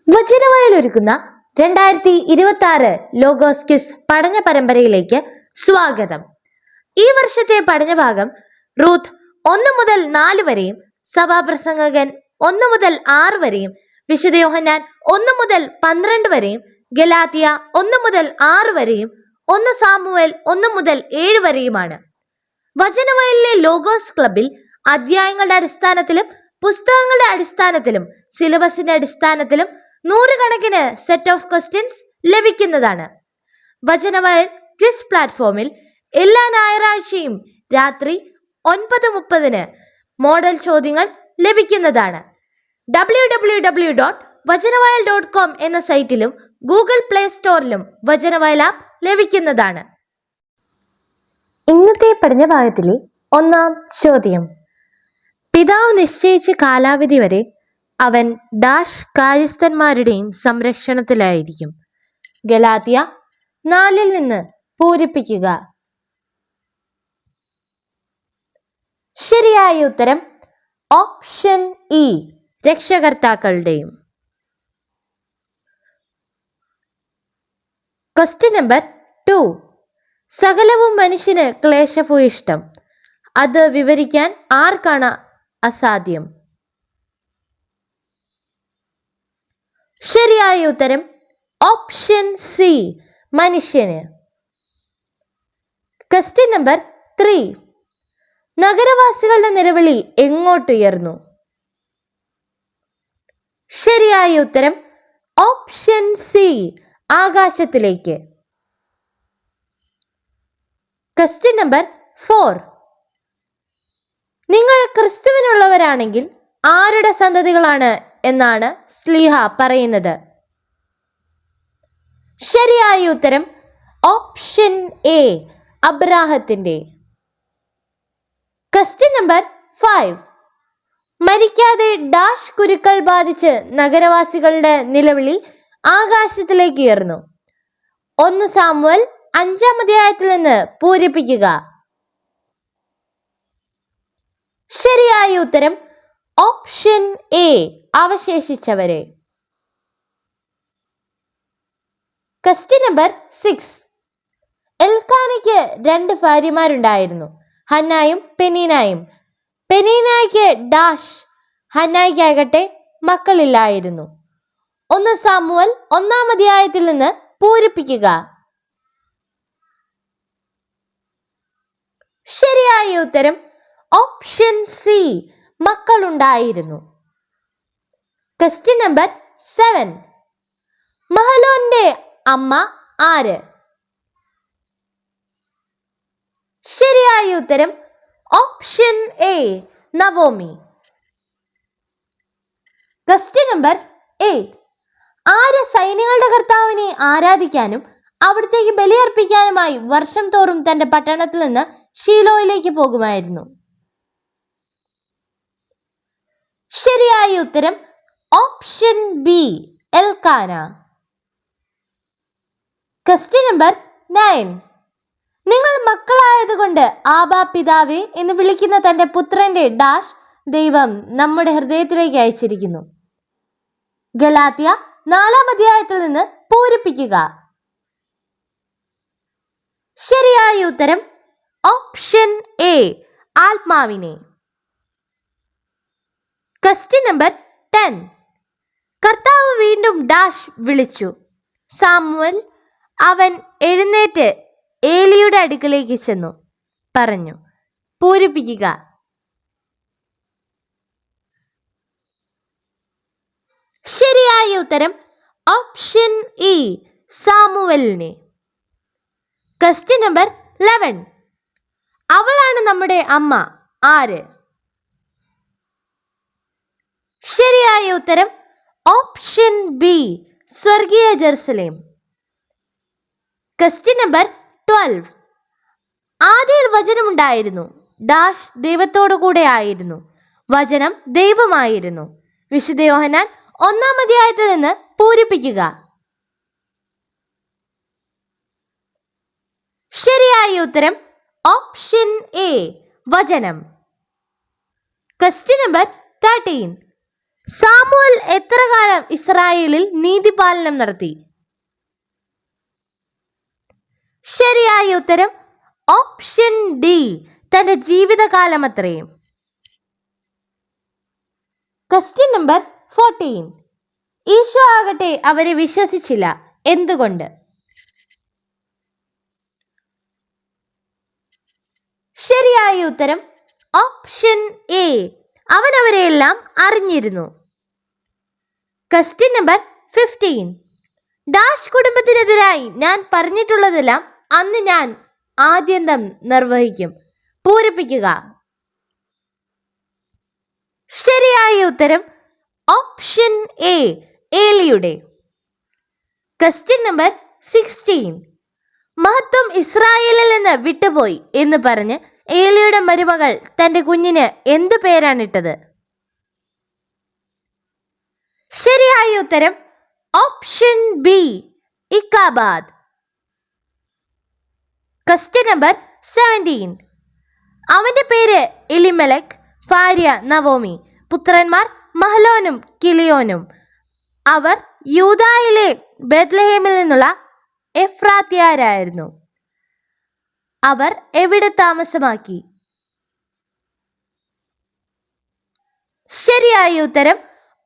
വചനവയൽ ഒരുക്കുന്ന 2026 logos quiz പഠന പരമ്പരയിലേക്ക് സ്വാഗതം. ഈ വർഷത്തെ പഠനഭാഗം റൂത്ത് 1 മുതൽ 4 വരെയും സഭാപ്രസംഗകൻ 1 മുതൽ 6 വരെയും വിശുദ്ധ യോഹന്നാൻ 1 മുതൽ 12 വരെയും ഗലാത്യ 1 മുതൽ 6 വരെയും 1 സാമുവേൽ 1 മുതൽ 7 വരെയുമാണ്. വചനവയലിലെ ലോഗോസ് ക്ലബിൽ അധ്യായങ്ങളുടെ അടിസ്ഥാനത്തിലും പുസ്തകങ്ങളുടെ അടിസ്ഥാനത്തിലും സിലബസിന്റെ അടിസ്ഥാനത്തിലും നൂറുകണക്കിന് സെറ്റ് ഓഫ് ക്വസ്റ്റ്യൻസ് ലഭിക്കുന്നതാണ്. വചനവയൽ ക്വിസ് പ്ലാറ്റ്ഫോമിൽ എല്ലാ ഞായറാഴ്ചയും രാത്രി 9:30 മോഡൽ ചോദ്യങ്ങൾ ലഭിക്കുന്നതാണ്. www.vajanavayal.com എന്ന സൈറ്റിലും ഗൂഗിൾ പ്ലേ സ്റ്റോറിലും വചനവയൽ ആപ്പ് ലഭിക്കുന്നതാണ്. ഇന്നത്തെ പഠനഭാഗത്തിലെ 1-ാം ചോദ്യം: പിതാവ് നിശ്ചയിച്ച കാലാവധി വരെ അവൻ ഡാഷ് കാര്യസ്ഥന്മാരുടെയും സംരക്ഷണത്തിലായിരിക്കും. ഗലാത്യ 4 നിന്ന് പൂരിപ്പിക്കുക. ശരിയായ ഉത്തരം ഓപ്ഷൻ ഇ, രക്ഷകർത്താക്കളുടെയും. Question number 2. സകലവും മനുഷ്യന് ക്ലേശഭൂയിഷ്ടം. അത് വിവരിക്കാൻ ആർക്കാണ് അസാധ്യം? ശരിയായ ഉത്തരം ഓപ്ഷൻ സി, മനുഷ്യന്. Question number 3. നഗരവാസികളുടെ നിലവിളി എങ്ങോട്ടുയർന്നു? ശരിയായ ഉത്തരം ഓപ്ഷൻ സി, ആകാശത്തിലേക്ക്. Question number 4. നിങ്ങൾ ക്രിസ്തുവിനുള്ളവരാണെങ്കിൽ ആരുടെ സന്തതികളാണ് എന്നാണ് ശ്ലീഹ പറയുന്നത്? ശരിയായ ഉത്തരം ഓപ്ഷൻ എ, അബ്രാഹത്തിന്റെ. Question number 5. മരിക്കാതെ ഡാഷ് കുരുക്കൾ ബാധിച്ച് നഗരവാസികളുടെ നിലവിളി ആകാശത്തിലേക്ക് ഉയർന്നു. 1 സാമുവേൽ 5-ാം അധ്യായത്തിൽ നിന്ന് പൂരിപ്പിക്കുക. ശരിയായ ഉത്തരം ഓപ്ഷൻ എ, അവശേഷിച്ചവരെ. Question number 6. എൽക്കാനയ്ക്ക് 2 ഭാര്യമാരുണ്ടായിരുന്നു, ഹന്നായും പെനീനായും. പെനീനായ്ക്ക് ഡാഷ്, ഹന്നായ്ക്കാകട്ടെ മക്കളില്ലായിരുന്നു. 1 സാമുവേൽ 1-ാം അധ്യായത്തിൽ നിന്ന് പൂരിപ്പിക്കുക. ശരിയായ ഉത്തരം ഓപ്ഷൻ സി, മക്കളുണ്ടായിരുന്നു. Question number 7. മഹലോന്റെ അമ്മ ആര്? ശരിയായ ഉത്തരം option A, Naomi. Question number 8. ആര് സൈന്യങ്ങളുടെ കർത്താവിനെ ആരാധിക്കാനും അവിടത്തേക്ക് ബലിയർപ്പിക്കാനുമായി വർഷം തോറും തന്റെ പട്ടണത്തിൽ നിന്ന് ഷീലോയിലേക്ക് പോകുമായിരുന്നു? ശരിയായ ഉത്തരം option B, Elkanah. Question number 9. നിങ്ങൾ മക്കളായതുകൊണ്ട് ആബാ പിതാവേ എന്ന് വിളിക്കുന്ന തന്റെ പുത്രന്റെ ഡാഷ് ദൈവം നമ്മുടെ ഹൃദയത്തിലേക്ക് അയച്ചിരിക്കുന്നു. ഗലാത്യ 4-ാം അധ്യായത്തിൽ നിന്ന് പൂരിപ്പിക്കുക. ശരിയായ ഉത്തരം ഓപ്ഷൻ എ, ആത്മാവിനെ. Question number 10. കർത്താവ് വീണ്ടും ഡാഷ് വിളിച്ചു. സാമുവൽ അവൻ എഴുന്നേറ്റ് ഏലിയുടെ അടുക്കലേക്ക് ചെന്നു പറഞ്ഞു. പൂരിപ്പിക്കുക. ശരിയായ ഉത്തരം ഓപ്ഷൻ ഇ, സാമുവലിനെ. Question number 11. അവളാണ് നമ്മുടെ അമ്മ ആര്? ശരിയായ ഉത്തരം ഓപ്ഷൻ ബി, സ്വർഗീയ ജെറുസലേം. Question number 12. ആദിയിൽ വചനമുണ്ടായിരുന്നു, ഡാഷ് ദൈവത്തോടു കൂടെ ആയിരുന്നു, വചനം ദൈവമായിരുന്നു. വിശുദ്ധ യോഹന്നാൻ 1-ാം അധ്യായത്തിൽ നിന്ന് പൂരിപ്പിക്കുക. ശരിയായ ഉത്തരം ഓപ്ഷൻ എ, വചനം. Question number 13. സാമുവൽ എത്ര കാലം ഇസ്രായേലിൽ നീതിപാലനം നടത്തി? ശരിയായ ഉത്തരം ഓപ്ഷൻ ഡി, തന്റെ ജീവിതകാലം അത്രയും. Question number 14. ഈശോ ആകട്ടെ അവരെ വിശ്വസിച്ചില്ല, എന്തുകൊണ്ട്? ശരിയായ ഉത്തരം ഓപ്ഷൻ എ, അവൻ അവരെയെല്ലാം അറിഞ്ഞിരുന്നു. Question number 15. ഡാഷ് കുടുംബത്തിനെതിരായി ഞാൻ പറഞ്ഞിട്ടുള്ളതെല്ലാം അന്ന് ഞാൻ ആദ്യന്തം നിർവഹിക്കും, പൂരിപ്പിക്കുക. ശരിയായ ഉത്തരം ഓപ്ഷൻ എ, ഏലിയുടെ. Question number 16. മഹത്വം ഇസ്രായേലിൽ നിന്ന് വിട്ടുപോയി എന്ന് പറഞ്ഞ് ഏലിയുടെ മരുമകൾ തന്റെ കുഞ്ഞിന് എന്ത് പേരാണിട്ടത്? ശരിയായ ഉത്തരം option B, Ichabod. Question number 17. അവന്റെ പേര് എലിമലക്, ഭാര്യ നവോമി, പുത്രന്മാർ മഹ്ലോനും കിലിയോനും. അവർ യൂദായിലെ ബെത്ലഹേമിൽ നിന്നുള്ള എഫ്രാത്യരായിരുന്നു. അവർ എവിടെ താമസമാക്കി? ശരിയായ ഉത്തരം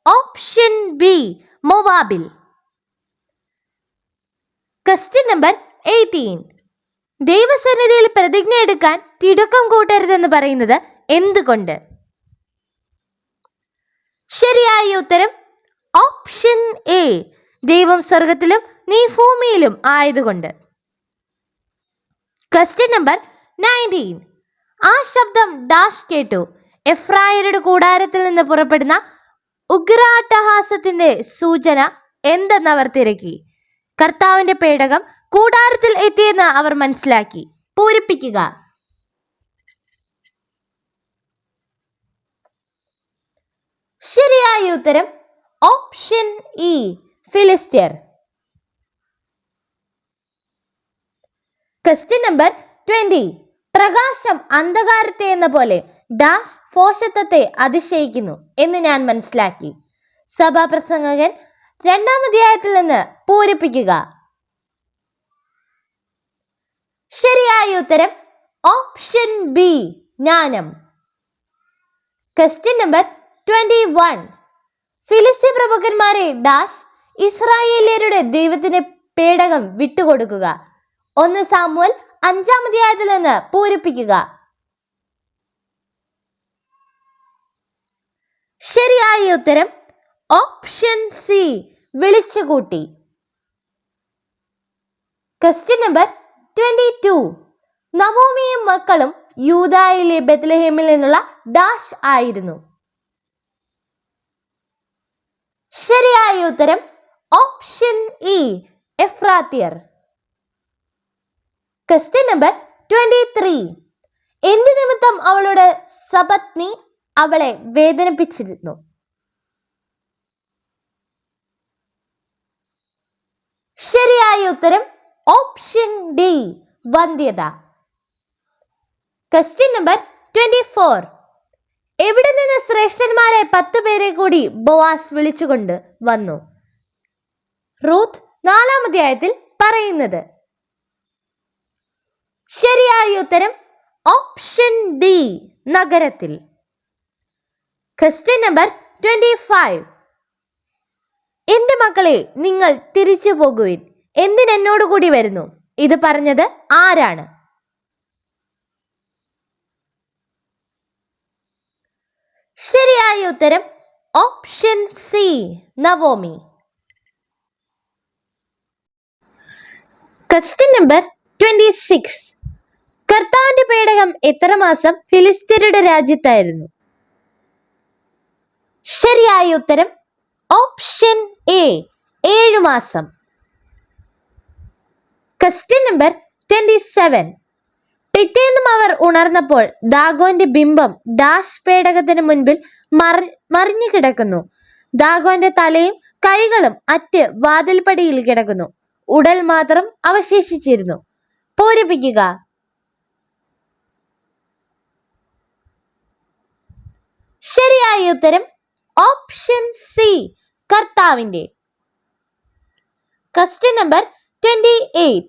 ഓപ്ഷൻ ബി, മൊവാബിൽ. Question number 18. ദൈവസന്നിധിയിൽ പ്രതിജ്ഞ എടുക്കാൻ തിടുക്കം കൂട്ടരുതെന്ന് പറയുന്നത് എന്തുകൊണ്ട്? ശരിയായ ഉത്തരം ഓപ്ഷൻ എ, ദൈവം സ്വർഗത്തിലും നീ ഭൂമിയിലും ആയതുകൊണ്ട്. Question number 19. ആ ശബ്ദം ഡാഷ് കേട്ടു. എഫ്രായരുടെ കൂടാരത്തിൽ നിന്ന് പുറപ്പെടുന്ന ഉഗ്രാട്ടഹാസത്തിന്റെ സൂചന എന്തെന്ന് അവർ തിരക്കി. കർത്താവിന്റെ പേടകം കൂടാരത്തിൽ എത്തിയെന്ന് അവർ മനസ്സിലാക്കി, പൂരിപ്പിക്കുക. ശരിയായ ഉത്തരം ഓപ്ഷൻ ഇ, ഫിലിസ്ത്യർ. Question number 20. പ്രകാശം അന്ധകാരത്തെ എന്ന പോലെ ഡാഷ് ഭോഷത്വത്തെ അതിശയിക്കുന്നു എന്ന് ഞാൻ മനസ്സിലാക്കി. സഭാപ്രസംഗകൻ 2-ാം അധ്യായത്തിൽ നിന്ന് പൂരിപ്പിക്കുക. ശരിയായ ഉത്തരം ഓപ്ഷൻ ബി, ജ്ഞാനം. Question number 21. ഫിലിസ്ത്യ പ്രഭുക്കന്മാരെ ഡാഷ് ഇസ്രായേലിയരുടെ ദൈവത്തിന്റെ പേടകം വിട്ടുകൊടുക്കുക. 1 സാമുവൽ 5-ാം അധ്യായത്തിൽ നിന്ന് പൂരിപ്പിക്കുക. ശരിയായ ഉത്തരം ഓപ്ഷൻ സി, വിളിച്ചുകൂട്ടി. Question number 22. നവോമിയും മക്കളും യൂദായിലെ ബെത്ലഹേമിൽ നിന്നുള്ള ഡാഷ് ആയിരുന്നു. ശരിയായ ഉത്തരം ഓപ്ഷൻ ഇ, എഫ്രാത്യർ. Question number 23. എന്ത് നിമിത്തം അവളുടെ സപത്നി അവളെ വേദനിപ്പിച്ചിരുന്നു? ശരിയായ ഉത്തരം ഓപ്ഷൻ ഡി, വന്ധ്യത. Question number 24. എവിടെ നിന്ന് ശ്രേഷ്ഠന്മാരെ 10 പേരെ കൂടി ബോവാസ് വിളിച്ചുകൊണ്ട് വന്നു? റൂത്ത് 4-ാം അധ്യായത്തിൽ പറയുന്നത്. ശരിയായ ഉത്തരം ഓപ്ഷൻ ഡി, നഗരത്തിൽ. Question number 25. എന്റെ മക്കളെ, നിങ്ങൾ തിരിച്ചു പോകുവിൻ, എന്തിനെന്നോട് കൂടി വരുന്നു? ഇത് പറഞ്ഞത് ആരാണ്? ശരിയായ ഉത്തരം option C, Naomi. Question number 26. കർത്താവിന്റെ പേടകം എത്ര മാസം ഫിലിസ്ത്യരുടെ രാജ്യത്തായിരുന്നു? ശരിയായ ഉത്തരം ഓപ്ഷൻ എ, 7 മാസം. Question number 27. പിറ്റേന്നും അവർ ഉണർന്നപ്പോൾ ദാഗോന്റെ ബിംബം ഡാഷ് പേടകത്തിന് മുൻപിൽ മറിഞ്ഞു കിടക്കുന്നു. ദാഗോന്റെ തലയും കൈകളും അറ്റ് വാതിൽപ്പടിയിൽ കിടക്കുന്നു. ഉടൽ മാത്രം അവശേഷിച്ചിരുന്നു. പൂരിപ്പിക്കുക. ശരിയായ ഉത്തരം ഓപ്ഷൻ സി, കർത്താവിന്റെ. Question number 28.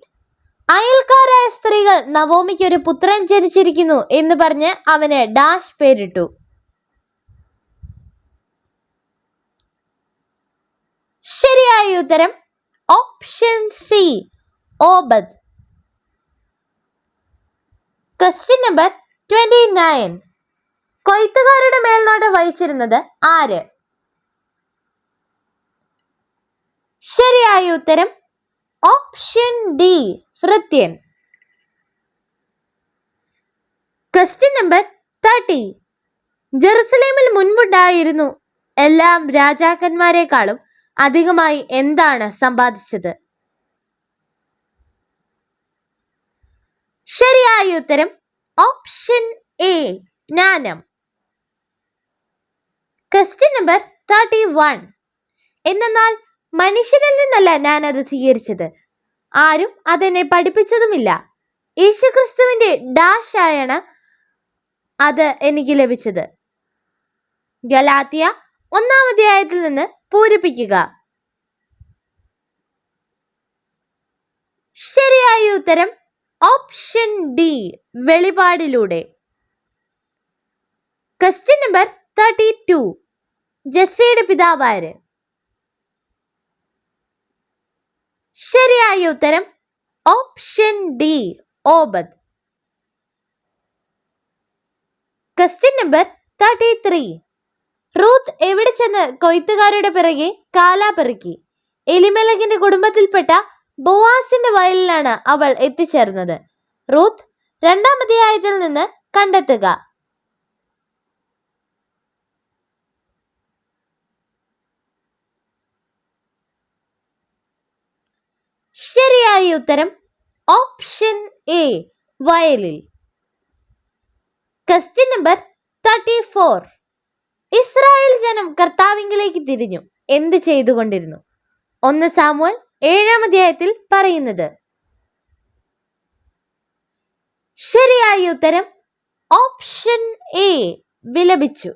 അയൽക്കാരായ സ്ത്രീകൾ നവോമിക്ക് ഒരു പുത്രൻ ജനിച്ചിരിക്കുന്നു എന്ന് പറഞ്ഞ് അവന് ഡാഷ് പേരിട്ടു. ശരിയായ ഉത്തരം option C, Obed. Question number 29. കൊയ്ത്തുകാരുടെ മേൽനോട്ടം വഹിച്ചിരുന്നത് ആര്? ശരിയായ ഉത്തരം ഓപ്ഷൻ ഡി, ഭൃത്യൻ. Question number 30. ജെറുസലേമിൽ മുൻപുണ്ടായിരുന്നു എല്ലാം രാജാക്കന്മാരെക്കാളും അധികമായി എന്താണ് സമ്പാദിച്ചത്? ശരിയായ ഉത്തരം ഓപ്ഷൻ എ, ജ്ഞാനം. Question number 31. എന്നാൽ മനുഷ്യരിൽ നിന്നല്ല ഞാൻ അത് സ്വീകരിച്ചത്, ആരും അതെന്നെ പഠിപ്പിച്ചതുമില്ല. യേശുക്രിസ്തുവിന്റെ ഡാഷ് ആയാണ് അത് എനിക്ക് ലഭിച്ചത്. ഗലാത്യ 1-ാം അധ്യായത്തിൽ നിന്ന് പൂരിപ്പിക്കുക. ശരിയായ ഉത്തരം ഓപ്ഷൻ ഡി, വെളിപാടിലൂടെ. Question number 32. ജെസ്സിയുടെ പിതാവ് ആര്? ശരിയായ ഉത്തരം option D, Obed. Question number 33. Ruth എവിടെ ചെന്ന് കൊയ്ത്തുകാരുടെ പിറകെ കാലാപെറുക്കി? എലിമെലകിന്റെ കുടുംബത്തിൽപ്പെട്ട ബോവാസിന്റെ വയലിലാണ് അവൾ എത്തിച്ചേർന്നത്. റൂത്ത് 2-ാം അധ്യായത്തിൽ നിന്ന് കണ്ടെത്തുക. ശരിയായ ഉത്തരം ഓപ്ഷൻ എ, വയലിൽ. Question number 34. ഇസ്രായേൽ ജനം കർത്താവിങ്കിലേക്ക് തിരിഞ്ഞു എന്ത് ചെയ്തുകൊണ്ടിരുന്നു? 1 സാമുവേൽ 7-ാം അധ്യായത്തിൽ പറയുന്നത്. ശരിയായ ഉത്തരം ഓപ്ഷൻ എ, വിലപിച്ചു.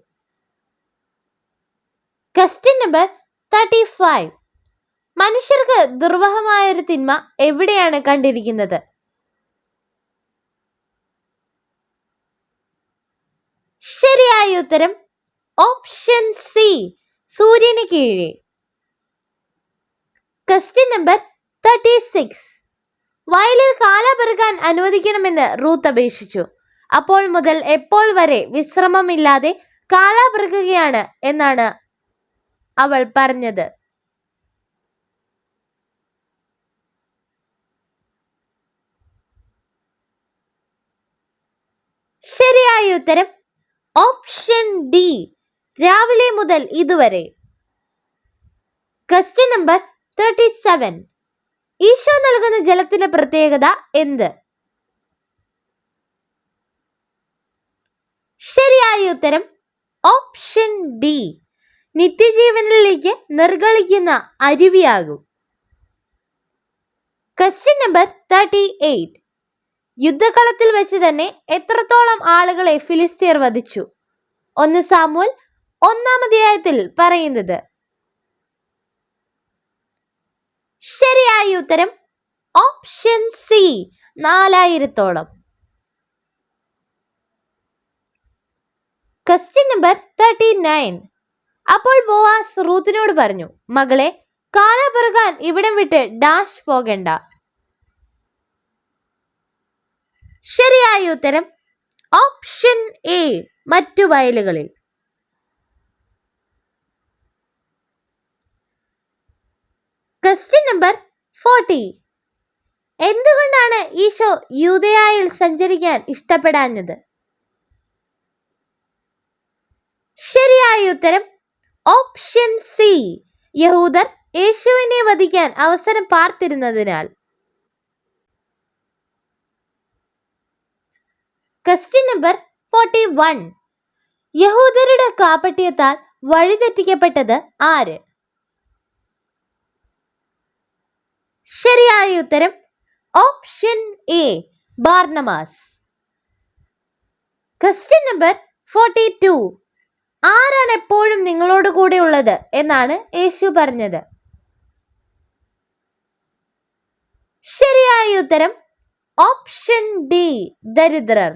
Question number 35. മനുഷ്യർക്ക് ദുർവഹമായ ഒരു തിന്മ എവിടെയാണ് കണ്ടിരിക്കുന്നത്? ശരിയായ ഉത്തരം ഓപ്ഷൻ സി, സൂര്യന് കീഴെ. Question number 36. വയലിൽ കാലാപെറുക്കാൻ അനുവദിക്കണമെന്ന് റൂത്ത് അപേക്ഷിച്ചു. അപ്പോൾ മുതൽ എപ്പോൾ വരെ വിശ്രമമില്ലാതെ കാലാപെറുക്കുകയാണ് എന്നാണ് അവൾ പറഞ്ഞത്? ശരിയായ ഉത്തരം ഓപ്ഷൻ ഡി, രാവിലെ മുതൽ ഇതുവരെ. Question number 37. ഈശോ നൽകുന്ന ജലത്തിന്റെ പ്രത്യേകത എന്ത്? ശരിയായ ഉത്തരം ഓപ്ഷൻ ഡി, നിത്യജീവനിലേക്ക് നിർഗളിക്കുന്ന അരുവിയാകും. Question number 38. യുദ്ധകളത്തിൽ വെച്ച് തന്നെ എത്രത്തോളം ആളുകളെ ഫിലിസ്തീർ വധിച്ചു? 1 സാമുവേൽ 1-ാം അധ്യായത്തിൽ പറയുന്നത്. ശരിയായ ഉത്തരം ഓപ്ഷൻ സി, 4000-ഓളം. Question number 39. അപ്പോൾ ബോവാസ് റൂത്തിനോട് പറഞ്ഞു, മകളെ, കാലാപെറുകാൻ ഇവിടം വിട്ട് ഡാഷ് പോകണ്ട. ശരിയായ ഉത്തരം ഓപ്ഷൻ എ, മറ്റു വയലുകളിൽ. Question number 40. എന്തുകൊണ്ടാണ് ഈശോ യൂദയായിൽ സഞ്ചരിക്കാൻ ഇഷ്ടപ്പെടാഞ്ഞത്? ശരിയായ ഉത്തരം ഓപ്ഷൻ സി, യഹൂദർ യേശുവിനെ വധിക്കാൻ അവസരം പാർത്തിരുന്നതിനാൽ. Question number 41. യഹൂദരുടെ കാപട്യത്താൽ വഴിതെറ്റിക്കപ്പെട്ടത് ആര്? ശരിയായ ഉത്തരം option A, Barnabas. Question number 42. ആരാണ് എപ്പോഴും നിങ്ങളോട് കൂടെ ഉള്ളത് എന്നാണ് യേശു പറഞ്ഞത്. ശരിയായ ഉത്തരം ഓപ്ഷൻ ഡി, ദരിദ്രർ.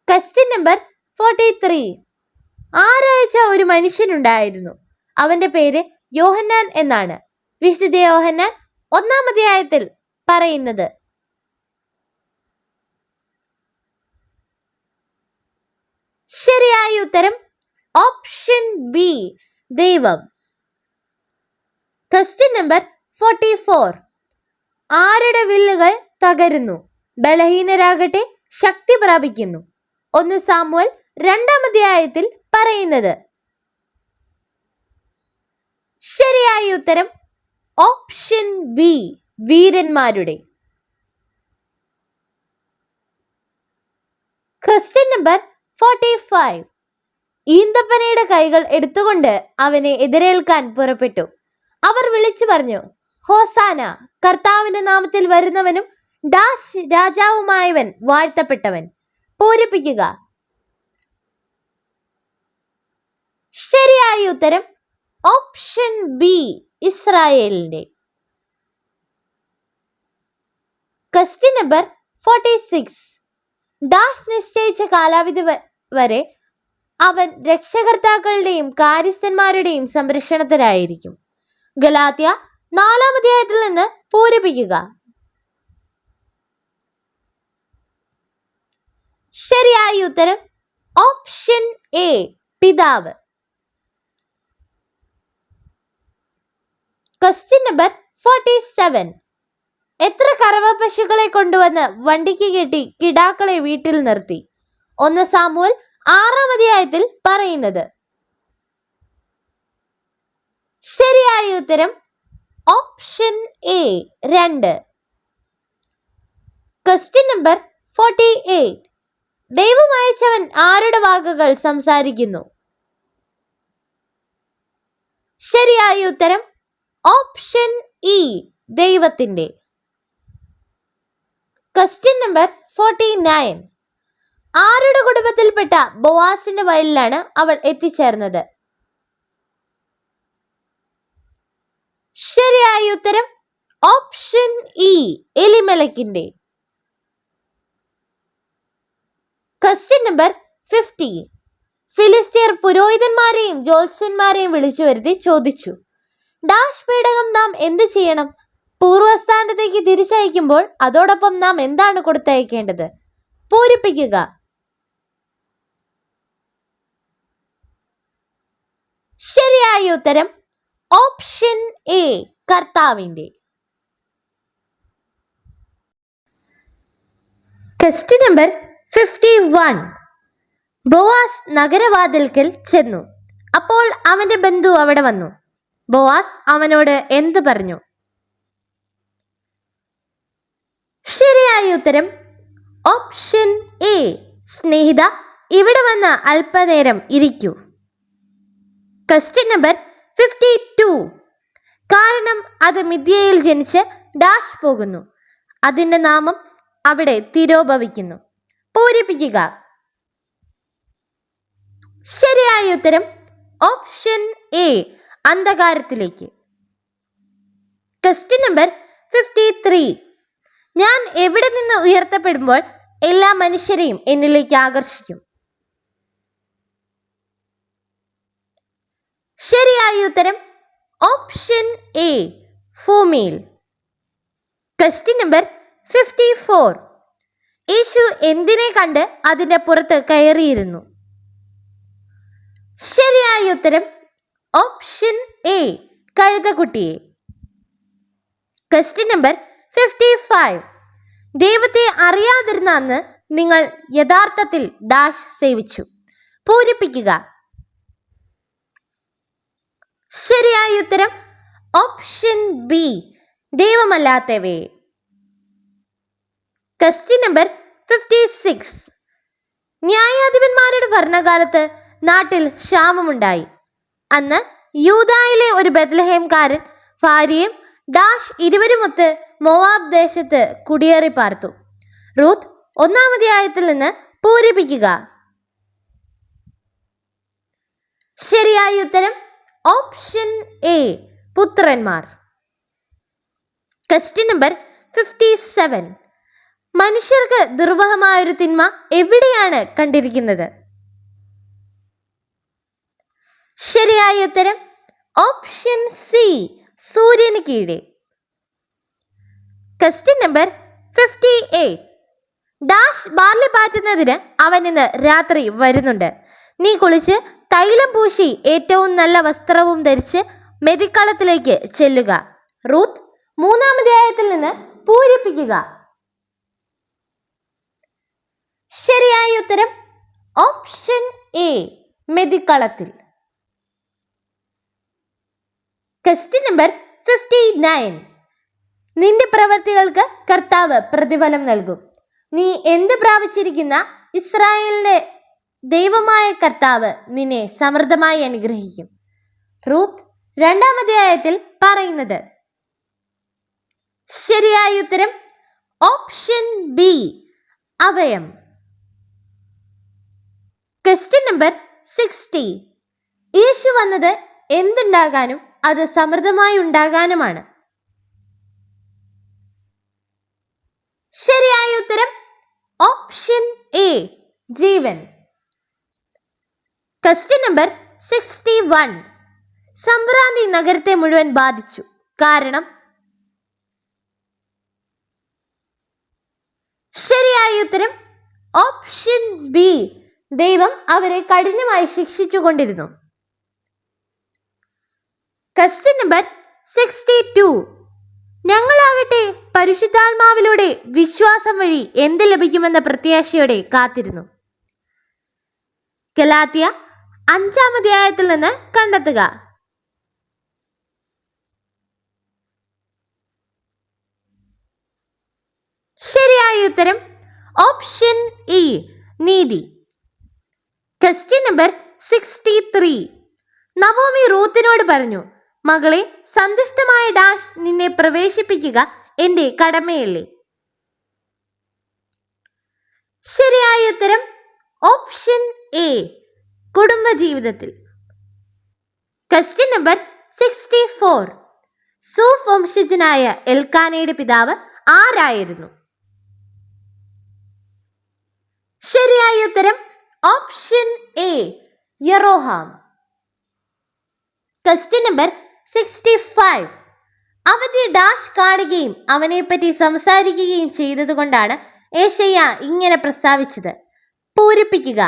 Question number 43. ആരാഴ്ച ഒരു മനുഷ്യനുണ്ടായിരുന്നു. അവന്റെ പേര് യോഹന്നാൻ എന്നാണ്. വിശുദ്ധ യോഹന്നാൻ 1-ാം അധ്യായത്തിൽ പറയുന്നത്. ശരിയായ ഉത്തരം ഓപ്ഷൻ ബി, ദൈവം. Question number 44. ആരുടെ വില്ലുകൾ തകരുന്നു, ബലഹീനരാകട്ടെ ശക്തി പ്രാപിക്കുന്നു. 1 സാമുവേൽ 2-ാം അധ്യായത്തിൽ പറയുന്നത്. ശരിയായ ഉത്തരം ഓപ്ഷൻ ബി, വീരന്മാരുടെ. Question number 45. ഈന്തപ്പനയുടെ കൈകൾ എടുത്തുകൊണ്ട് അവനെ എതിരേൽക്കാൻ പുറപ്പെട്ടു. അവർ വിളിച്ചു പറഞ്ഞു, ഹോസാന, കർത്താവിന്റെ നാമത്തിൽ വരുന്നവനും ഡാഷ് രാജാവുമായവൻ വാഴ്ത്തപ്പെട്ടവൻ. പൂരിപ്പിക്കുക. ശരിയായ ഉത്തരം ഓപ്ഷൻ ബി, ഇസ്രായേലിന്റെ. Question number 46. ഡാഷ് നിശ്ചയിച്ച കാലാവധി വരെ അവൻ രക്ഷകർത്താക്കളുടെയും കാര്യസ്ഥന്മാരുടെയും സംരക്ഷണത്തിലായിരിക്കും. ഗലാത്യ 4-ാം അധ്യായത്തിൽ നിന്ന് പൂരിപ്പിക്കുക. ശരിയായ ഉത്തരം ഓപ്ഷൻ എ, പിതാവ്. Question number 47. എത്ര കറവ പശുക്കളെ കൊണ്ടുവന്ന് വണ്ടിക്ക് കെട്ടി കിടാക്കളെ വീട്ടിൽ നിർത്തി. 1 സാമുവേൽ 6-ാം അധ്യായത്തിൽ പറയുന്നത്. ശരിയായ ഉത്തരം ഓപ്ഷൻ എ, 2. Question number 48. ദൈവം അയച്ചവൻ ആരുടെ വാക്കുകൾ സംസാരിക്കുന്നു. ശരിയായ ഉത്തരം ഓപ്ഷൻ ഇ, ദൈവത്തിന്റെ. Question number 49. ആരുടെ കുടുംബത്തിൽപ്പെട്ട ബോവാസിന്റെ വയലിലാണ് അവൾ എത്തിച്ചേർന്നത്. ശരിയായ ഉത്തരം ഓപ്ഷൻ ഇ, എലിമലക്കിന്റെ. Question number 50. ഫിലിസ്തീർ പുരോഹിതന്മാരെയും ജ്യോത്സ്യന്മാരെയും വിളിച്ചു വരുത്തി ചോദിച്ചു, ഡാഷ് പേടകം നാം എന്ത് ചെയ്യണം? പൂർവസ്ഥാനത്തേക്ക് തിരിച്ചയക്കുമ്പോൾ അതോടൊപ്പം നാം എന്താണ് കൊടുത്തയക്കേണ്ടത്? പൂരിപ്പിക്കുക. ശരിയായ ഉത്തരം ഓപ്ഷൻ എ, കർത്താവിന്റെ. Question number 51. ബോവാസ് നഗരവാതിൽക്കൽ ചെന്നു. അപ്പോൾ അവന്റെ ബന്ധു അവിടെ വന്നു. ബോവാസ് അവനോട് എന്ത് പറഞ്ഞു? ശരിയായ ഉത്തരം ഓപ്ഷൻ എ, സ്നേഹിത, ഇവിടെ വന്ന് അല്പനേരം ഇരിക്കൂ. Question number 52. കാരണം അത് മിദ്യയിൽ ജനിച്ച് ഡാഷ് പോകുന്നു. അതിന്റെ നാമം അവിടെ തിരോഭവിക്കുന്നു. പൂരിപ്പിക്കുക. ശരിയായ ഉത്തരം ഓപ്ഷൻ എ, അന്ധകാരത്തിലേക്ക്. Question number 53. ഞാൻ എവിടെ നിന്ന് ഉയർത്തപ്പെടുമ്പോൾ എല്ലാ മനുഷ്യരെയും എന്നിലേക്ക് ആകർഷിക്കും. ശരിയായ ഉത്തരം ഓപ്ഷൻ എ, ഭൂമിയിൽ. Question number 54. യേശു എന്തിനെ കണ്ട് അതിന്റെ പുറത്ത് കയറിയിരുന്നു? ശരിയായ ഉത്തരം ഓപ്ഷൻ എ, കഴുതക്കുട്ടിയെ. Question number 55. ദൈവത്തെ അറിയാതിരുന്ന അന്ന് നിങ്ങൾ യഥാർത്ഥത്തിൽ ഡാഷ് സേവിച്ചു. പൂരിപ്പിക്കുക. ശരിയായ ഉത്തരം ഓപ്ഷൻ ബി, ദൈവമല്ലാത്തവയെ. Question number 56. ന്യായാധിപന്മാരുടെ ഭരണകാലത്ത് നാട്ടിൽ ക്ഷാമമുണ്ടായി. അന്ന് യൂദായിലെ ഒരു ബെത്ലഹേംകാരൻ ഭാര്യയും ഡാഷ് ഇരുവരുമൊത്ത് മോവാബ് ദേശത്ത് കുടിയേറി പാർത്തു. റൂത്ത് 1-ാം അധ്യായത്തിൽ നിന്ന് പൂരിപ്പിക്കുക. ശരിയായ ഉത്തരം ഓപ്ഷൻ എ, പുത്രന്മാർ. Question number 57. മനുഷ്യർക്ക് ദുർവഹമായൊരു തിന്മ എവിടെയാണ് കണ്ടിരിക്കുന്നത്? ശരിയായ ഉത്തരം ഓപ്ഷൻ സി, സൂര്യന് കീഴെ. Question number 58. ഡാഷ് ബാർലി പാറ്റുന്നതിന് അവൻ ഇന്ന് രാത്രി വരുന്നുണ്ട്. നീ കുളിച്ച് തൈലം പൂശി ഏറ്റവും നല്ല വസ്ത്രവും ധരിച്ച് മെതിക്കളത്തിലേക്ക് ചെല്ലുക. റൂത്ത് 3-ാം അധ്യായത്തിൽ നിന്ന് പൂരിപ്പിക്കുക. ശരിയായ ഉത്തരം ഓപ്ഷൻ എ, മെതിക്കളത്തിൽ. Question number 59. നിന്റെ പ്രവൃത്തികൾക്ക് കർത്താവ് പ്രതിഫലം നൽകും. നീ എന്ത് പ്രാപിച്ചിരിക്കുന്ന ഇസ്രായേലിന്റെ ദൈവമായ കർത്താവ് നിന്നെ സമൃദ്ധമായി അനുഗ്രഹിക്കും. റൂത്ത് 2-ാം അധ്യായത്തിൽ പറയുന്നത്. ശരിയായ ഉത്തരം ഓപ്ഷൻ ബി, അവയം. Question number 60. യേശു വന്നത് എന്തുണ്ടാകാനും അത് സമൃദ്ധമായി ഉണ്ടാകാനുമാണ്. ശരിയായ ഉത്തരം ഓപ്ഷൻ എ, ജീവൻ. Question number 61. സംഭ്രാന്തി നഗരത്തെ മുഴുവൻ ബാധിച്ചു. കാരണം? ശരിയായ ഉത്തരം ഓപ്ഷൻ ബി, ദൈവം അവരെ കഠിനമായി ശിക്ഷിച്ചുകൊണ്ടിരുന്നു. Question number 62. ഞങ്ങളാകട്ടെ പരിശുദ്ധാത്മാവിലൂടെ വിശ്വാസം വഴി എന്ത് ലഭിക്കുമെന്ന പ്രത്യാശയോടെ കാത്തിരുന്നു. ഗലാത്യ 5-ാം അധ്യായത്തിൽ നിന്ന് കണ്ടെത്തുക. ശരിയായ ഉത്തരം ഓപ്ഷൻ ഇ, നീതി. Question number 63. നവോമി റൂത്തിനോട് പറഞ്ഞു, മകളെ, സന്തുഷ്ടമായ ഡാഷ് നിന്നെ പ്രവേശിപ്പിക്കുക എന്റെ കടമയല്ലേ? ശരിയായ ഉത്തരം ഓപ്ഷൻ എ, കുടുംബജീവിതത്തിൽ. Question number 64. സൂഫ് വംശജനായ എൽക്കാനയുടെ പിതാവ് ആരായിരുന്നു? ശരിയായ ഉത്തരം option A, Jeroham. Question number 65. അവധി ഡാഷ് കാണുകയും അവനെപ്പറ്റി സംസാരിക്കുകയും ചെയ്തതുകൊണ്ടാണ് യേശയ്യ ഇങ്ങനെ പ്രസ്താവിച്ചത്. പൂരിപ്പിക്കുക.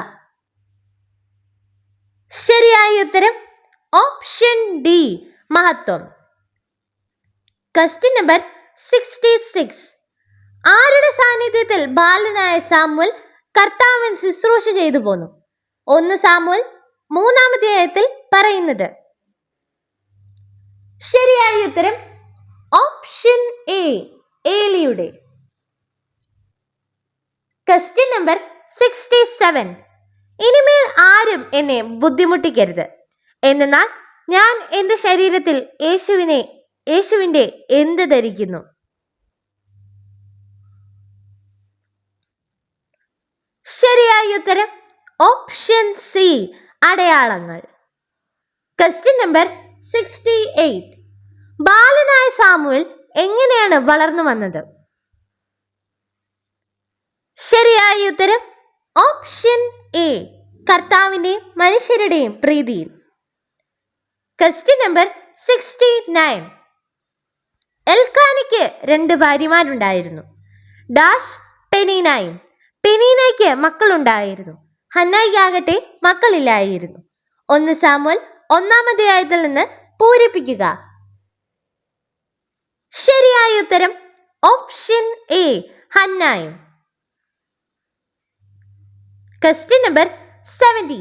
ശരിയായ ഉത്തരം ഓപ്ഷൻ ഡി, മഹത്വം. Question number 66. ആരുടെ സാന്നിധ്യത്തിൽ ബാലനായ സാമുവൽ കർത്താവിൻ ശുശ്രൂഷ ചെയ്തു പോന്നു? 1 സാമുവൽ 3-ാം അധ്യായത്തിൽ പറയുന്നത്. ശരിയായ ഉത്തരം ഓപ്ഷൻ എ, ഏലിയുടെ. Question number 67. ഇനിമേൽ ആരും എന്നെ ബുദ്ധിമുട്ടിക്കരുത്, എന്നാൽ ഞാൻ എൻ്റെ ശരീരത്തിൽ യേശുവിൻ്റെ എന്ത് ധരിക്കുന്നു? ശരിയായ ഉത്തരം ഓപ്ഷൻ സി, അടയാളങ്ങൾ. Question number 68. ബാലനായ സാമുവൽ എങ്ങനെയാണ് വളർന്നു വന്നത്? ശരിയായ ഉത്തരം ഓപ്ഷൻ എ, കർത്താവിൻ്റെയും മനുഷ്യരുടെയും പ്രീതിയിൽ. Question number 69. എൽക്കാനയ്ക്ക് 2 ഭാര്യമാരുണ്ടായിരുന്നു. ഡാഷ് പെനീനയും. പെനീനയ്ക്ക് മക്കളുണ്ടായിരുന്നു. ഹന്നായിക്കാകട്ടെ മക്കളില്ലായിരുന്നു. 1 സാമുവൽ 1-ാം അധ്യായത്തിൽ നിന്ന് പൂരിപ്പിക്കുക. ശരിയായ ഉത്തരം ഓപ്ഷൻ എ, ഹന്നായും. Question number 70.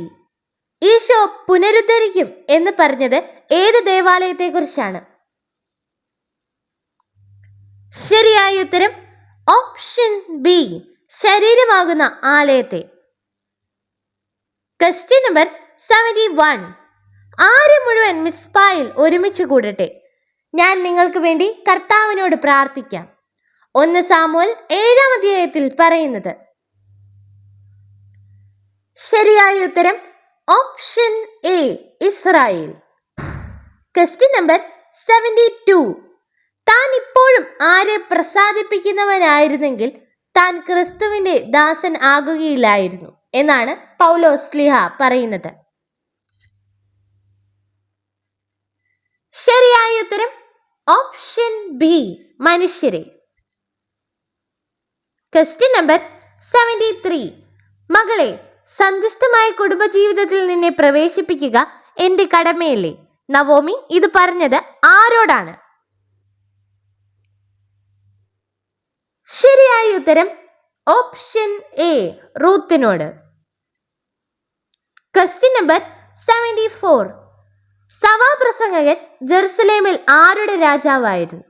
ഈശോ പുനരുദ്ധരിക്കും എന്ന് പറഞ്ഞത് ഏത് ദേവാലയത്തെ കുറിച്ചാണ്? ശരിയായ ഉത്തരം ഓപ്ഷൻ ബി, ശരീരമാകുന്ന ആലയത്തെ. Question number 71. ആര് മുഴുവൻ മിസ്പായിൽ ഒരുമിച്ച് കൂടട്ടെ, ഞാൻ നിങ്ങൾക്ക് വേണ്ടി കർത്താവിനോട് പ്രാർത്ഥിക്കാം. 1 സാമുവൽ 7-ാം അധ്യായത്തിൽ പറയുന്നത്. ശരിയായ ഉത്തരം option A Israel. Question number 72. താൻ ഇപ്പോഴും ആരെ പ്രസാദിപ്പിക്കുന്നവനായിരുന്നെങ്കിൽ താൻ ക്രിസ്തുവിന്റെ ദാസൻ ആകുകയില്ലായിരുന്നു എന്നാണ് പൗലോസ് ശ്ലീഹ പറയുന്നത്. ശരിയായ ഉത്തരം ഓപ്ഷൻ ബി മനുഷ്യരെ. Question number 73. മകളെ, സന്തുഷ്ടമായ കുടുംബജീവിതത്തിൽ നിന്നെ പ്രവേശിപ്പിക്കുക എന്റെ കടമയല്ലേ? നവോമി ഇത് പറഞ്ഞത് ആരോടാണ്? ശരിയായ ഉത്തരം ഓപ്ഷൻ എ റൂത്തിനോട്. Question number 74. സഭാപ്രസംഗകൻ ജെറുസലേമിൽ ആരുടെ രാജാവായിരുന്നു?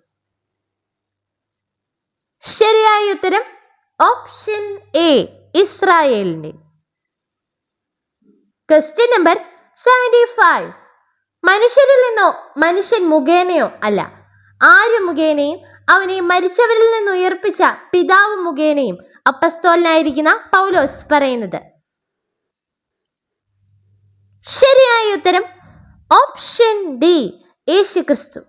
ശരിയായ ഉത്തരം ഓപ്ഷൻ എ ഇസ്രായേലിന്റെ. Question number 75. മനുഷ്യരിൽ നിന്നോ മനുഷ്യൻ മുഖേനയോ അല്ല, ആര് മുഖേനയും അവനെ മരിച്ചവരിൽ നിന്ന് ഉയർപ്പിച്ച പിതാവ് മുഖേനയും അപ്പസ്തോലനായിരിക്കുന്ന പൗലോസ് പറയുന്നത്. ശരിയായ ഉത്തരം ഓപ്ഷൻ ഡി യേശുക്രിസ്തു.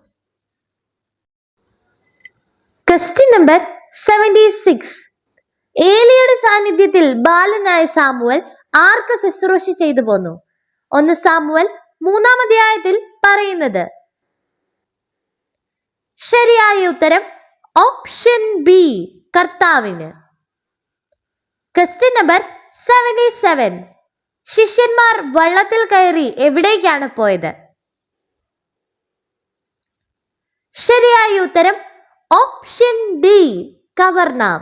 Question number 76. ഏലിയുടെ സാന്നിധ്യത്തിൽ ബാലനായ സാമുവൽ ആർക്ക് ശുശ്രൂഷ ചെയ്തു പോന്നു? 1 സാമുവൽ 3-ാം അധ്യായത്തിൽ പറയുന്നത്. ശരിയായ ഉത്തരം ഓപ്ഷൻ ബി കർത്താവിന്. Question number 77. ശിഷ്യന്മാർ വള്ളത്തിൽ കയറി എവിടേക്കാണ് പോയത്? ശരിയായ ഉത്തരം ഓപ്ഷൻ ഡി കവർനാം.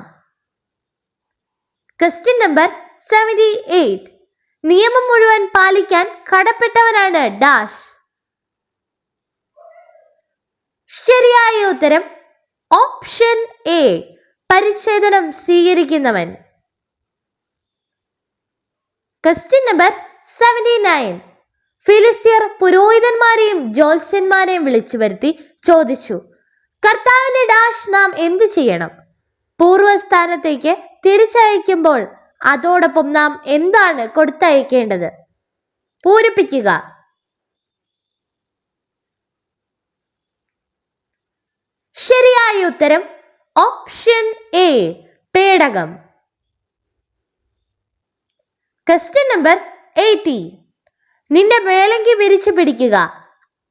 Question number 78. നിയമം മുഴുവൻ പാലിക്കാൻ കടപ്പെട്ടവനാണ് ഡാഷ്. ശരിയായ ഉത്തരം ഓപ്ഷൻ എ പരിച്ഛേദനം സ്വീകരിക്കുന്നവൻ. Question number 79. ഫിലിസ്ത്യർ പുരോഹിതന്മാരെയും ജ്യോത്സ്യന്മാരെയും വിളിച്ചു വരുത്തി ചോദിച്ചു, കർത്താവിന്റെ ഡാഷ് നാം എന്തു ചെയ്യണം? പൂർവ്വസ്ഥാനത്തേക്ക് തിരിച്ചയക്കുമ്പോൾ അതോടൊപ്പം നാം എന്താണ് കൊടുത്തയക്കേണ്ടത്? പൂരിപ്പിക്കുക. ശരിയായ ഉത്തരം ഓപ്ഷൻ എ പേടകം. Question number 80. നിന്റെ മേലങ്കി വിരിച്ചു പിടിക്കുക.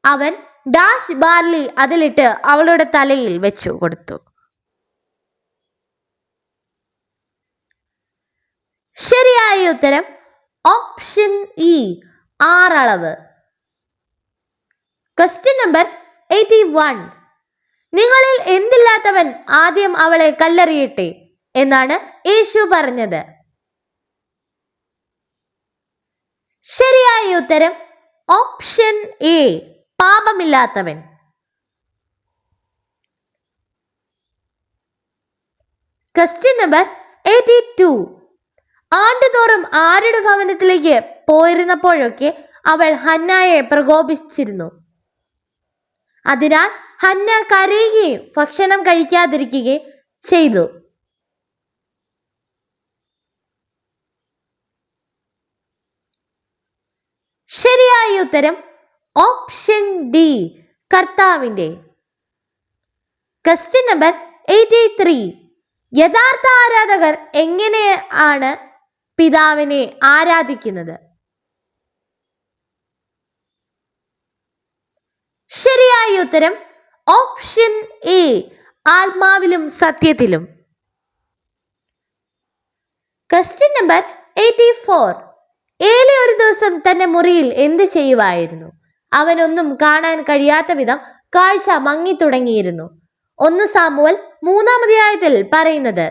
അവൻ ഡാഷ് ബാർലി അതിലിട്ട് അവളുടെ തലയിൽ വെച്ചു കൊടുത്തു. ശരിയായ ഉത്തരം ഓപ്ഷൻ ഇ 6 അളവ്. Question number 81. നിങ്ങളിൽ എന്തില്ലാത്തവൻ ആദ്യം അവളെ കല്ലെറിയട്ടെ എന്നാണ് യേശു പറഞ്ഞത്. ശരിയായ ഉത്തരം ഓപ്ഷൻ എ പാപമില്ലാത്തവൻ. Question number 82. ആണ്ടുതോറും ആരുടെ ഭവനത്തിലേക്ക് പോയിരുന്നപ്പോഴൊക്കെ അവൾ ഹന്നായെ പ്രകോപിച്ചിരുന്നു. അതിനാൽ ഹന്ന കരയുകയും ഭക്ഷണം കഴിക്കാതിരിക്കുകയും ചെയ്തു. ശരിയായ ഉത്തരം ഓപ്ഷൻ ഡി കർത്താവിന്റെ. Question number 83. യഥാർത്ഥ ആരാധകർ എങ്ങനെയാണ് പിതാവിനെ ആരാധിക്കുന്നത്? ശരിയായ ഉത്തരം ഓപ്ഷൻ എ ആത്മാവിലും സത്യത്തിലും. Question number 84. ഏലി ഒരു ദിവസം തന്റെ മുറിയിൽ എന്ത് ചെയ്യുമായിരുന്നു? അവനൊന്നും കാണാൻ കഴിയാത്ത വിധം കാഴ്ച മങ്ങി തുടങ്ങിയിരുന്നു. 1 സാമുവൽ 3-ാം അധ്യായത്തിൽ പറയുന്നത്.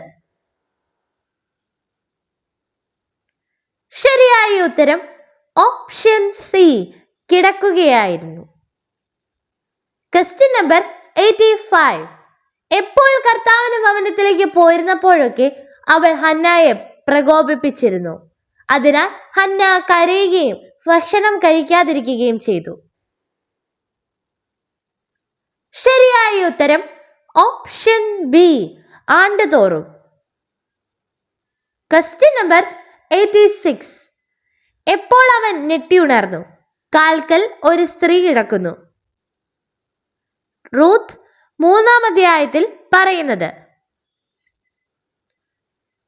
ശരിയായ ഉത്തരം ഓപ്ഷൻ സി കിടക്കുകയായിരുന്നു. Question number 85. എപ്പോൾ കർത്താവിന്റെ ഭവനത്തിലേക്ക് പോയിരുന്നപ്പോഴൊക്കെ അവൾ ഹന്നായെ പ്രകോപിപ്പിച്ചിരുന്നു. അതിനാൽ ഹന്ന കരയുകയും ഭക്ഷണം കഴിക്കാതിരിക്കുകയും ചെയ്തു. ശരിയായ ഉത്തരം ഓപ്ഷൻ ബി ആണ്ടുതോറും. Question number 86. എപ്പോൾ അവൻ ഞെട്ടിയുണർന്നു. കാൽക്കൽ ഒരു സ്ത്രീ കിടക്കുന്നു. റൂത്ത് 3-ാം അധ്യായത്തിൽ പറയുന്നത്.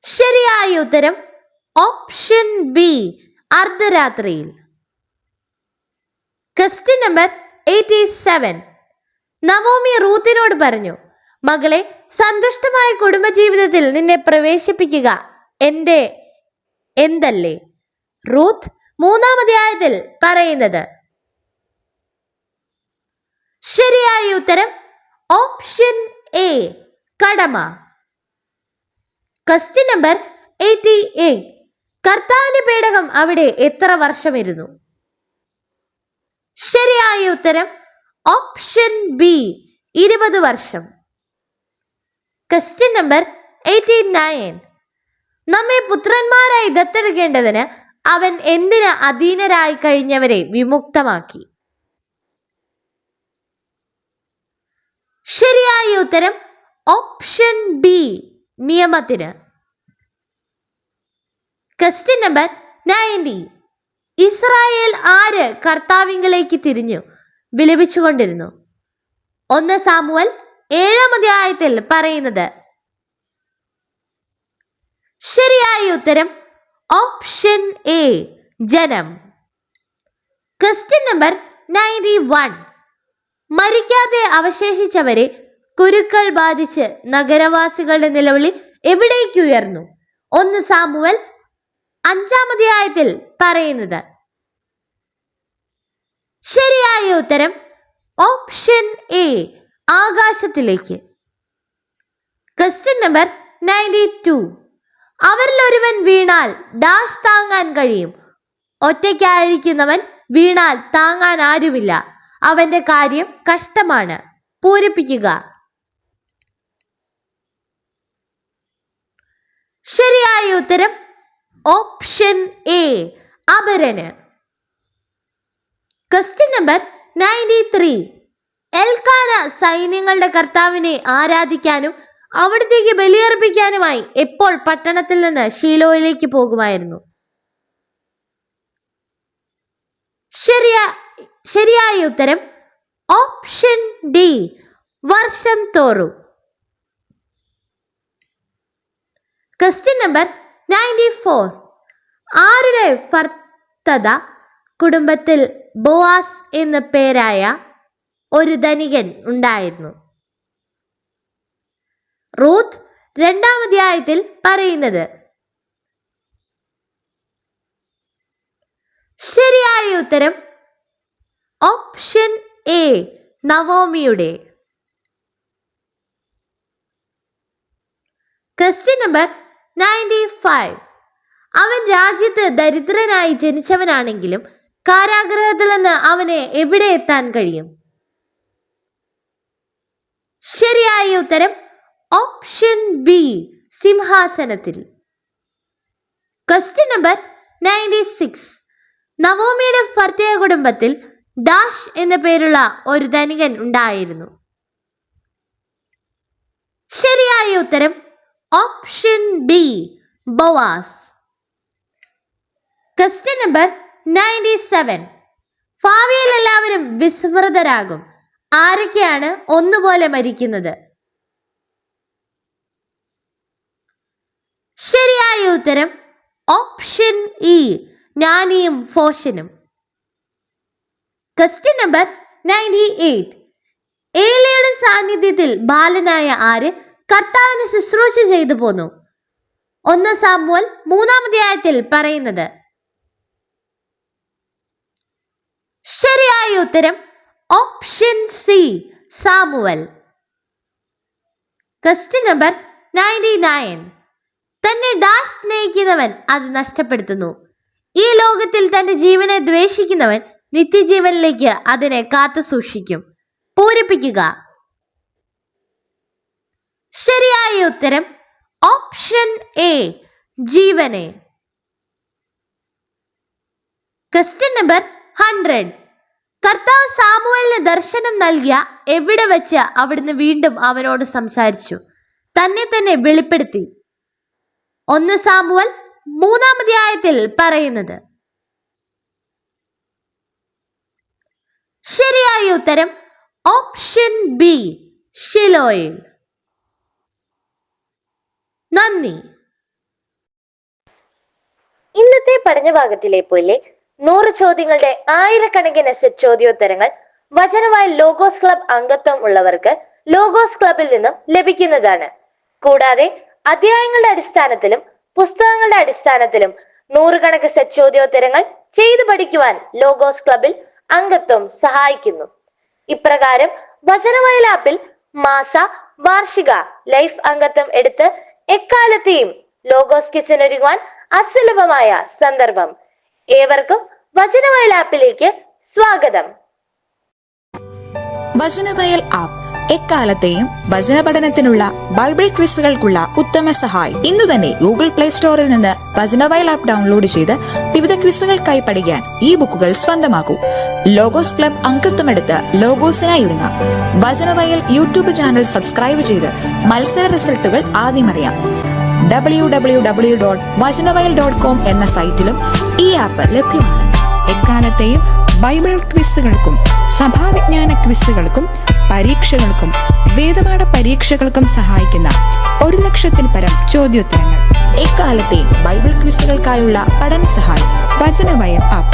ശരിയായ ഉത്തരം ഓപ്ഷൻ ബി, അർദ്ധരാത്രിയിൽ. Question number 87. നവോമി റൂത്തിനോട് പറഞ്ഞു, മകളെ, സന്തുഷ്ടമായ കുടുംബജീവിതത്തിൽ നിന്നെ പ്രവേശിപ്പിക്കുക എന്തല്ലേ? റൂത്ത് 3-ാം അധ്യായത്തിൽ പറയുന്നത്. ശരിയായ ഉത്തരം ഓപ്ഷൻ എ, കടമ. Question number 88. കർത്താവിന്റെ പേടകം അവിടെ എത്ര വർഷമിരുന്നു? ശരിയായ ഉത്തരം ഓപ്ഷൻ ബി, 20 വർഷം. Question number 89. നമ്മെ പുത്രന്മാരായി ദത്തെടുക്കേണ്ടതിന് അവൻ എന്തിന് അധീനരായി കഴിഞ്ഞവരെ വിമുക്തമാക്കി? ശരിയായ ഉത്തരം ഓപ്ഷൻ ബി, നിയമത്തിന്. Question number 90. ഇസ്രായേൽ ആര് കർത്താവിങ്കലേക്ക് തിരിഞ്ഞു വിലപിച്ചുകൊണ്ടിരുന്നു? 1 സാമുവൽ 7-ാം അധ്യായത്തിൽ പറയുന്നത്. ശരിയായ ഉത്തരം ഓപ്ഷൻ എ, ജനം. Question number 91. മരിക്കാതെ അവശേഷിച്ചവരെ കുരുക്കൾ ബാധിച്ച് നഗരവാസികളുടെ നിലവിളി എവിടേക്ക് ഉയർന്നു? 1 സാമുവൽ 5-ാം അധ്യായത്തിൽ പറയുന്നത്. ശരിയായ ഉത്തരം ഓപ്ഷൻ എ, ആകാശത്തിലേക്ക്. Question number 92. അവരിൽ ഒരുവൻ വീണാൽ ഡാഷ് താങ്ങാൻ കഴിയും. ഒറ്റയ്ക്കായിരിക്കുന്നവൻ വീണാൽ താങ്ങാൻ ആരുമില്ല. അവന്റെ കാര്യം കഷ്ടമാണ്. പൂരിപ്പിക്കുക. ശരിയായ ഉത്തരം ഓപ്ഷൻ എ, അപരന്. Question number 93. എൽക്കാന സൈന്യങ്ങളുടെ കർത്താവിനെ ആരാധിക്കാനും അവിടത്തേക്ക് ബലിയർപ്പിക്കാനുമായി എപ്പോൾ പട്ടണത്തിൽ നിന്ന് ശീലോയിലേക്ക് പോകുമായിരുന്നു? ശരിയായ ഉത്തരം ഓപ്ഷൻ ഡി, വർഷം തോറും. Question number 94. ആരുടെ ഭർത്തത കുടുംബത്തിൽ ബോവാസ് എന്ന പേരായ ഒരു ധനികൻ ഉണ്ടായിരുന്നു? റൂത്ത് 2-ാം അധ്യായത്തിൽ പറയുന്നത്. ശരിയായ ഉത്തരം ഓപ്ഷൻ എ, നവോമിയുടെ. Question number 95. അവൻ രാജ്യത്ത് ദരിദ്രനായി ജനിച്ചവനാണെങ്കിലും കാരാഗ്രഹത്തിൽ നിന്ന് അവന് എവിടെ എത്താൻ കഴിയും? ശരിയായ ഉത്തരം ഓപ്ഷൻ ബി, സിംഹാസനത്തിൽ. Question number 96. നവോമിയുടെ ഭർത്തൃ കുടുംബത്തിൽ ഡാഷ് എന്ന പേരുള്ള ഒരു ധനികൻ ഉണ്ടായിരുന്നു. ശരിയായ ഉത്തരം option B, Boaz. Question number 97. ഭാവിയിൽ എല്ലാവരും വിസ്മൃതരാകും. ആരൊക്കെയാണ് ഒന്നുപോലെ മരിക്കുന്നത്? ശരിയായ ഉത്തരം ഓപ്ഷൻ ഇ, ജ്ഞാനിയും ഫോഷനും. Question number 98. ഏലിയുടെ സാന്നിധ്യത്തിൽ ബാലനായ ആര് കർത്താവിന് ശുശ്രൂഷ ചെയ്തു പോന്നു? 1 സാമുവൽ 3-ാം അധ്യായത്തിൽ പറയുന്നത്. ശരിയായ ഉത്തരം option C, Samuel. Question number 99. തന്നെ ഡാഷ് സ്നേഹിക്കുന്നവൻ അത് നഷ്ടപ്പെടുത്തുന്നു. ഈ ലോകത്തിൽ തന്റെ ജീവനെ ദ്വേഷിക്കുന്നവൻ നിത്യജീവനിലേക്ക് അതിനെ കാത്തു സൂക്ഷിക്കും. പൂരിപ്പിക്കുക. ശരിയായ ഉത്തരം ഓപ്ഷൻ എ, ജീവനെ. Question number 100. കർത്താവ് സാമുവേലിന് ദർശനം നൽകിയ എവിടെ വെച്ച് അവിടുന്ന് വീണ്ടും അവനോട് സംസാരിച്ചു, തന്നെ വെളിപ്പെടുത്തി? 1 സാമുവേൽ 3-ാം അധ്യായത്തിൽ പറയുന്നത്. ശരിയായ ഉത്തരം ഓപ്ഷൻ ബി, ഷിലോയിൽ. നന്ദി. ഇന്നത്തെ പഠനഭാഗത്തിലെ പോലെ 100 ചോദ്യങ്ങളുടെ ആയിരക്കണക്കിന് സെറ്റ് ചോദ്യോത്തരങ്ങൾ വചനവയൽ ലോഗോസ് ക്ലബ് അംഗത്വം ഉള്ളവർക്ക് ലോഗോസ് ക്ലബിൽ നിന്നും ലഭിക്കുന്നതാണ്. കൂടാതെ അധ്യായങ്ങളുടെ അടിസ്ഥാനത്തിലും പുസ്തകങ്ങളുടെ അടിസ്ഥാനത്തിലും 100 കണക്ക് സെറ്റ് ചോദ്യോത്തരങ്ങൾ ചെയ്തു പഠിക്കുവാൻ ലോഗോസ് ക്ലബിൽ അംഗത്വം സഹായിക്കുന്നു. ഇപ്രകാരം വചനവയൽ ആപ്പിൽ മാസ, വാർഷിക, ലൈഫ് അംഗത്വം എടുത്ത് എക്കാലത്തെയും ലോഗോസ് കിസിനൊരുങ്ങുവാൻ അസുലഭമായ സന്ദർഭം. ഏവർക്കും വചനവയൽ ആപ്പിലേക്ക് സ്വാഗതം. വചനവയൽ ആപ്പ് എക്കാലത്തെയും വചന പഠനത്തിനുള്ള ബൈബിൾ ക്വിസുകൾക്കുള്ള ഉത്തമ സഹായി. ഇന്നു തന്നെ ഗൂഗിൾ പ്ലേ സ്റ്റോറിൽ നിന്ന് വചനവയൽ ആപ്പ് ഡൗൺലോഡ് ചെയ്ത് വിവിധ ക്വിസുകൾക്കായി പഠിക്കാൻ ഈ ബുക്കുകൾ സ്വന്തമാക്കൂ. ലോഗോസ് ക്ലബ് അംഗത്വമെടുത്ത് ലോഗോസിനായി ഒരുങ്ങാം. വചനവയൽ യൂട്യൂബ് ചാനൽ സബ്സ്ക്രൈബ് ചെയ്ത് മത്സര റിസൾട്ടുകൾ ആദ്യം അറിയാം. www.vajanavayal.com എന്ന സൈറ്റിലും ഈ ആപ്പ് ലഭ്യമാണ്. എക്കാലത്തെയും ബൈബിൾ ക്വിസുകൾക്കും സഭാവിജ്ഞാന ക്വിസുകൾക്കും പരീക്ഷകൾക്കും വേദപാഠ പരീക്ഷകൾക്കും സഹായിക്കുന്ന 1,00,000-ൽ പരം ചോദ്യോത്തരങ്ങൾ. എക്കാലത്തെയും ബൈബിൾ ക്വിസുകൾക്കായുള്ള പഠന സഹായം വചനവയൽ ആപ്പ്.